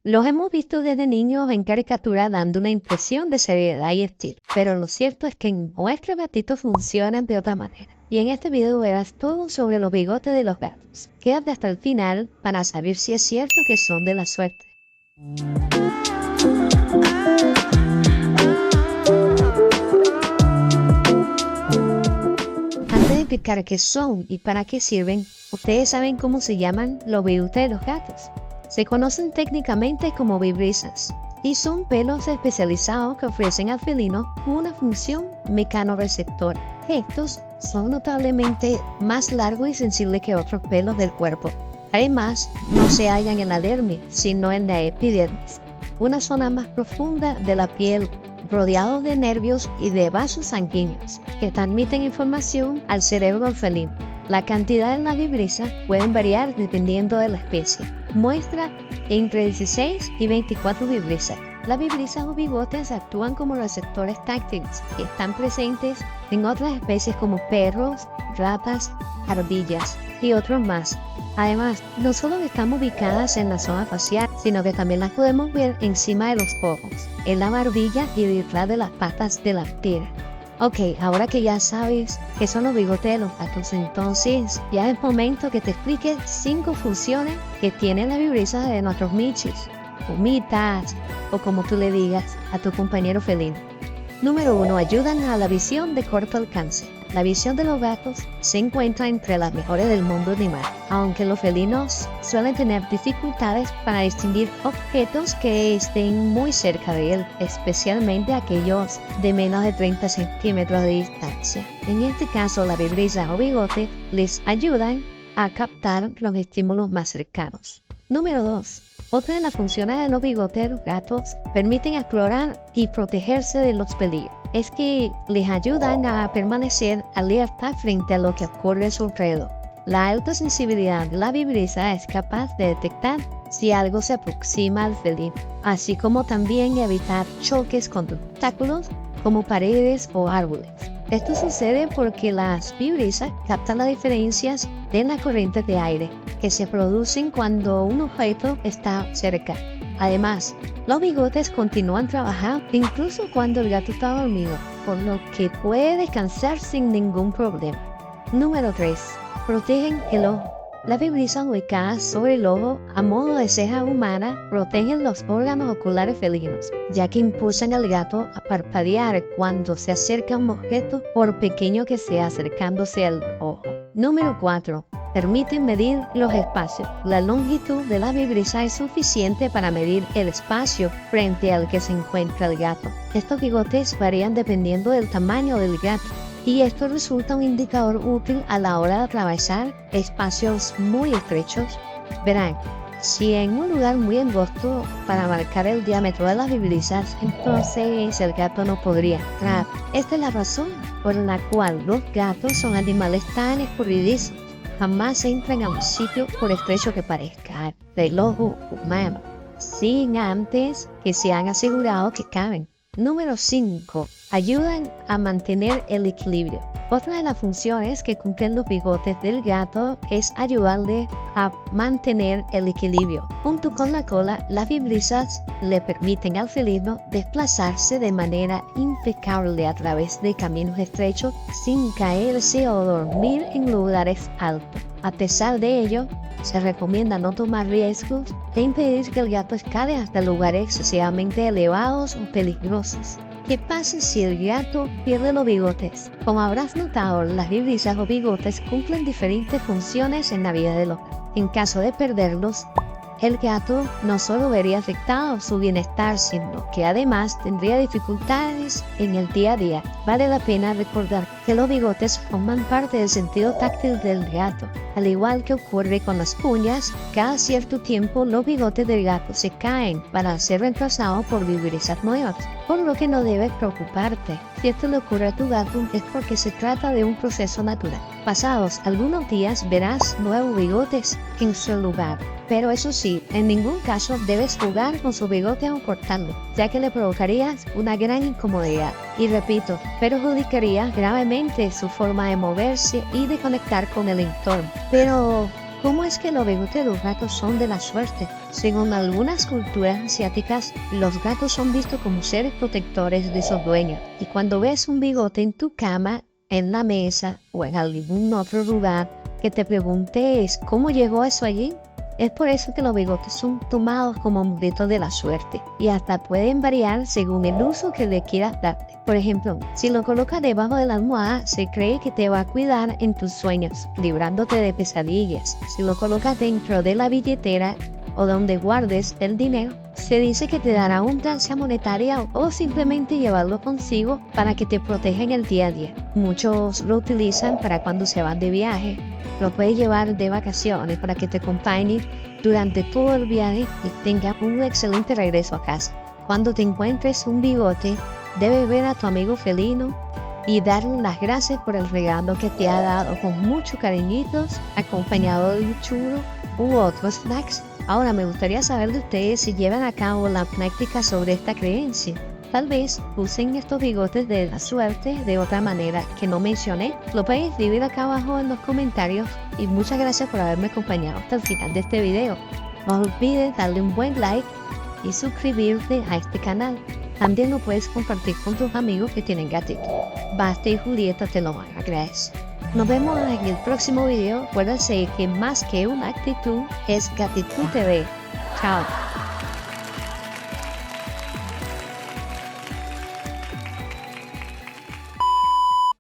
Los hemos visto desde niños en caricatura dando una impresión de seriedad y estilo, pero lo cierto es que en nuestro gatito funcionan de otra manera. Y en este video verás todo sobre los bigotes de los gatos. Quédate hasta el final para saber si es cierto que son de la suerte. Antes de explicar qué son y para qué sirven, ¿ustedes saben cómo se llaman los bigotes de los gatos? Se conocen técnicamente como vibrisas y son pelos especializados que ofrecen al felino una función mecanoreceptora. Estos son notablemente más largos y sensibles que otros pelos del cuerpo. Además, no se hallan en la dermis, sino en la epidermis, una zona más profunda de la piel, rodeado de nervios y de vasos sanguíneos que transmiten información al cerebro felino. La cantidad de las vibrisas pueden variar dependiendo de la especie. Muestra entre 16 y 24 vibrisas. Las vibrisas o bigotes actúan como receptores táctiles que están presentes en otras especies como perros, ratas, ardillas y otros más. Además, no solo están ubicadas en la zona facial, sino que también las podemos ver encima de los ojos, en la barbilla y detrás de las patas delanteras. Ok, ahora que ya sabes qué son los bigotes de los gatos, entonces ya es momento que te explique 5 funciones que tienen las vibrisas de nuestros michis, humitas o como tú le digas a tu compañero felino. Número 1. Ayudan a la visión de corto alcance. La visión de los gatos se encuentra entre las mejores del mundo animal, aunque los felinos suelen tener dificultades para distinguir objetos que estén muy cerca de él, especialmente aquellos de menos de 30 centímetros de distancia. En este caso, la vibrisa o bigote les ayudan a captar los estímulos más cercanos. Número 2. Otra de las funciones de los bigotes de los gatos permiten explorar y protegerse de los peligros. Es que les ayudan a permanecer alerta frente a lo que ocurre a su alrededor. La alta sensibilidad de la vibrisa es capaz de detectar si algo se aproxima al felino, así como también evitar choques con obstáculos como paredes o árboles. Esto sucede porque las vibrisas captan las diferencias de las corrientes de aire que se producen cuando un objeto está cerca. Además, los bigotes continúan trabajando incluso cuando el gato está dormido, por lo que puede descansar sin ningún problema. Número 3. Protegen el ojo. Las vibrisas ubicadas sobre el ojo a modo de ceja humana protegen los órganos oculares felinos, ya que impulsan al gato a parpadear cuando se acerca a un objeto, por pequeño que sea, acercándose al ojo. Número 4. Permiten medir los espacios. La longitud de la vibrisa es suficiente para medir el espacio frente al que se encuentra el gato. Estos bigotes varían dependiendo del tamaño del gato, y esto resulta un indicador útil a la hora de atravesar espacios muy estrechos. Verán, si en un lugar muy angosto para marcar el diámetro de las vibrisas, entonces el gato no podría entrar. Esta es la razón por la cual los gatos son animales tan escurridizos. Jamás entran a un sitio por estrecho que parezca del ojo humano, sin antes que se han asegurado que caben. Número 5. Ayudan a mantener el equilibrio. Otra de las funciones que cumplen los bigotes del gato es ayudarle a mantener el equilibrio. Junto con la cola, las vibrisas le permiten al felino desplazarse de manera impecable a través de caminos estrechos sin caerse o dormir en lugares altos. A pesar de ello, se recomienda no tomar riesgos e impedir que el gato escale hasta lugares excesivamente elevados o peligrosos. ¿Qué pasa si el gato pierde los bigotes? Como habrás notado, las vibrisas o bigotes cumplen diferentes funciones en la vida del gato. En caso de perderlos, el gato no solo vería afectado su bienestar, sino que además tendría dificultades en el día a día. Vale la pena recordar que los bigotes forman parte del sentido táctil del gato. Al igual que ocurre con las uñas, cada cierto tiempo los bigotes del gato se caen para ser reemplazados por vibrisas nuevas, por lo que no debes preocuparte. Si esto le ocurre a tu gato es porque se trata de un proceso natural. Pasados algunos días verás nuevos bigotes en su lugar. Pero eso sí, en ningún caso debes jugar con su bigote o cortarlo, ya que le provocarías una gran incomodidad. Y repito, perjudicaría gravemente su forma de moverse y de conectar con el entorno. Pero ¿Cómo es que los bigotes de los gatos son de la suerte? Según algunas culturas asiáticas, los gatos son vistos como seres protectores de sus dueños. Y cuando ves un bigote en tu cama, en la mesa o en algún otro lugar, que te preguntes cómo llegó eso allí. Es por eso que los bigotes son tomados como amuletos de la suerte y hasta pueden variar según el uso que le quieras dar. Por ejemplo, si lo colocas debajo de la almohada, se cree que te va a cuidar en tus sueños, librándote de pesadillas. Si lo colocas dentro de la billetera o donde guardes el dinero, se dice que te dará abundancia monetaria o simplemente llevarlo consigo para que te proteja en el día a día. Muchos lo utilizan para cuando se van de viaje. Lo puedes llevar de vacaciones para que te acompañe durante todo el viaje y tengas un excelente regreso a casa. Cuando te encuentres un bigote, debes ver a tu amigo felino y darle las gracias por el regalo que te ha dado con muchos cariñitos, acompañado de un churro u otros snacks. Ahora me gustaría saber de ustedes si llevan a cabo la práctica sobre esta creencia. Tal vez usen estos bigotes de la suerte de otra manera que no mencioné. Lo pueden escribir acá abajo en los comentarios y muchas gracias por haberme acompañado hasta el final de este video. No olvides darle un buen like y suscribirte a este canal. También lo puedes compartir con tus amigos que tienen gatitos. Basta y Julieta te lo van a agradecer. Nos vemos en el próximo video. Acuérdense que más que una actitud es Gatitud TV. Chao.